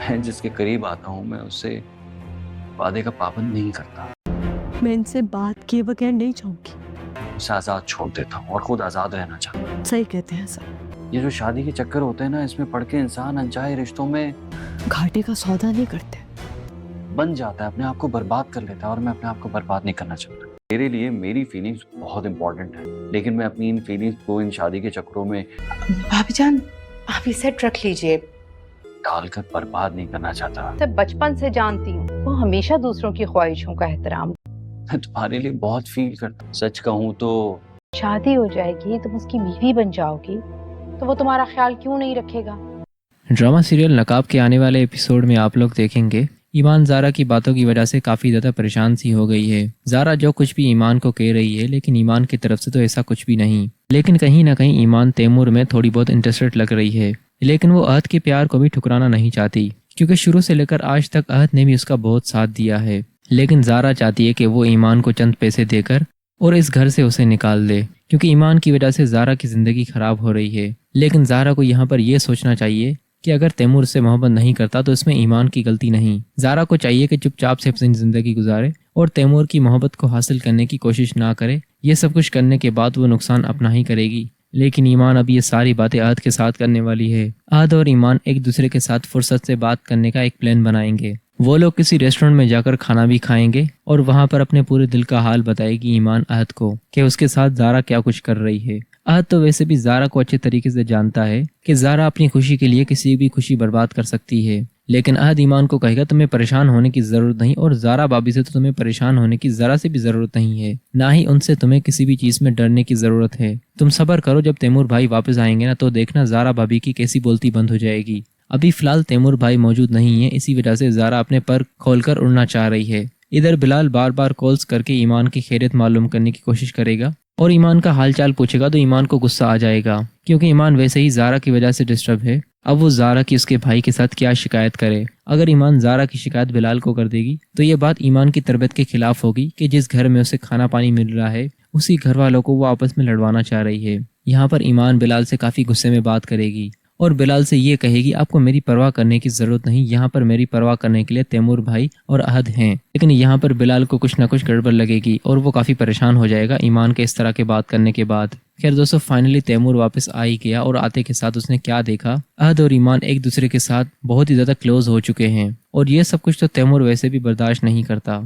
میں جس کے قریب آتا ہوں میں اس سے وعدے کا پابند نہیں کرتا. میں ان سے بات کیے بغیر نہیں جاؤں گی. اسے آزاد چھوڑ دیتا ہوں اور خود آزاد رہنا چاہتا ہوں. صحیح کہتے ہیں سر. یہ جو شادی کے چکر ہوتے ہیں نا، اس میں پڑھ کے انسان انچاہے رشتوں میں گھاٹے کا سودا نہیں کرتے. بن جاتا ہے، اپنے آپ کو برباد کر لیتا ہے، اور میں اپنے آپ کو برباد نہیں کرنا چاہتا. میرے لیے میری فیلنگز بہت امپورٹنٹ ہے، لیکن میں اپنی ان فیلنگز کو ان شادی کے چکروں میں بھابی جان آپ یہ سیٹ رکھ لیجئے. ڈال کر برباد نہیں کرنا چاہتا. میں بچپن سے جانتی ہوں وہ ہمیشہ دوسروں کی خواہشوں کا احترام. میں تمہارے لیے بہت فیل کرتا ہوں. سچ کہوں تو شادی ہو جائے گی تم اس کی بیوی بن جاؤ گی تو وہ تمہارا خیال کیوں نہیں رکھے گا؟ ڈرامہ سیریل نقاب کے آنے والے ایپیسوڈ میں آپ لوگ دیکھیں گے ایمان زارا کی باتوں کی وجہ سے کافی زیادہ پریشان سی ہو گئی ہے. زارا جو کچھ بھی ایمان کو کہہ رہی ہے، لیکن ایمان کی طرف سے تو ایسا کچھ بھی نہیں. لیکن کہیں نہ کہیں ایمان تیمور میں تھوڑی بہت انٹرسٹڈ لگ رہی ہے، لیکن وہ عہد کے پیار کو بھی ٹھکرانا نہیں چاہتی، کیونکہ شروع سے لے کر آج تک عہد نے بھی اس کا بہت ساتھ دیا ہے. لیکن زارا چاہتی ہے کہ وہ ایمان کو چند پیسے دے کر اور اس گھر سے اسے نکال دے، کیونکہ ایمان کی وجہ سے زارا کی زندگی خراب ہو رہی ہے. لیکن زارا کو یہاں پر یہ سوچنا چاہیے کہ اگر تیمور سے محبت نہیں کرتا تو اس میں ایمان کی غلطی نہیں. زارا کو چاہیے کہ چپ چاپ سے اپنی زندگی گزارے اور تیمور کی محبت کو حاصل کرنے کی کوشش نہ کرے. یہ سب کچھ کرنے کے بعد وہ نقصان اپنا ہی کرے گی. لیکن ایمان اب یہ ساری باتیں عہد کے ساتھ کرنے والی ہے. عہد اور ایمان ایک دوسرے کے ساتھ فرصت سے بات کرنے کا ایک پلان بنائیں گے. وہ لوگ کسی ریسٹورنٹ میں جا کر کھانا بھی کھائیں گے اور وہاں پر اپنے پورے دل کا حال بتائے گی ایمان عہد کو کہ اس کے ساتھ زارا کیا کچھ کر رہی ہے. عہد تو ویسے بھی زارا کو اچھے طریقے سے جانتا ہے کہ زارا اپنی خوشی کے لیے کسی بھی خوشی برباد کر سکتی ہے. لیکن عہد ایمان کو کہے گا تمہیں پریشان ہونے کی ضرورت نہیں، اور زارا بابی سے تو تمہیں پریشان ہونے کی ذرا سے بھی ضرورت نہیں ہے، نہ ہی ان سے تمہیں کسی بھی چیز میں ڈرنے کی ضرورت ہے. تم صبر کرو، جب تیمور بھائی واپس آئیں گے نا تو دیکھنا زارا بابی کی کیسی بولتی بند ہو جائے گی. ابھی فی الحال تیمور بھائی موجود نہیں ہے، اسی وجہ سے زارا اپنے پر کھول کر اڑنا چاہ رہی ہے. ادھر بلال بار بار کالز کر کے ایمان کی خیریت معلوم کرنے کی کوشش کرے گا اور ایمان کا حال چال پوچھے گا تو ایمان کو غصہ آ جائے گا، کیونکہ ایمان ویسے ہی زارا کی وجہ سے ڈسٹرب ہے. اب وہ زارا کی اس کے بھائی کے ساتھ کیا شکایت کرے. اگر ایمان زارا کی شکایت بلال کو کر دے گی تو یہ بات ایمان کی تربیت کے خلاف ہوگی کہ جس گھر میں اسے کھانا پانی مل رہا ہے اسی گھر والوں کو وہ آپس میں لڑوانا چاہ رہی ہے. یہاں پر ایمان بلال سے کافی غصے میں بات کرے گی اور بلال سے یہ کہے گی آپ کو میری پرواہ کرنے کی ضرورت نہیں، یہاں پر میری پرواہ کرنے کے لیے تیمور بھائی اور عہد ہیں. لیکن یہاں پر بلال کو کچھ نہ کچھ گڑبڑ لگے گی اور وہ کافی پریشان ہو جائے گا ایمان کے اس طرح کے بات کرنے کے بعد. خیر دوستو، فائنلی تیمور واپس آ ہی گیا اور آتے کے ساتھ اس نے کیا دیکھا، عہد اور ایمان ایک دوسرے کے ساتھ بہت ہی زیادہ کلوز ہو چکے ہیں، اور یہ سب کچھ تو تیمور ویسے بھی برداشت نہیں کرتا.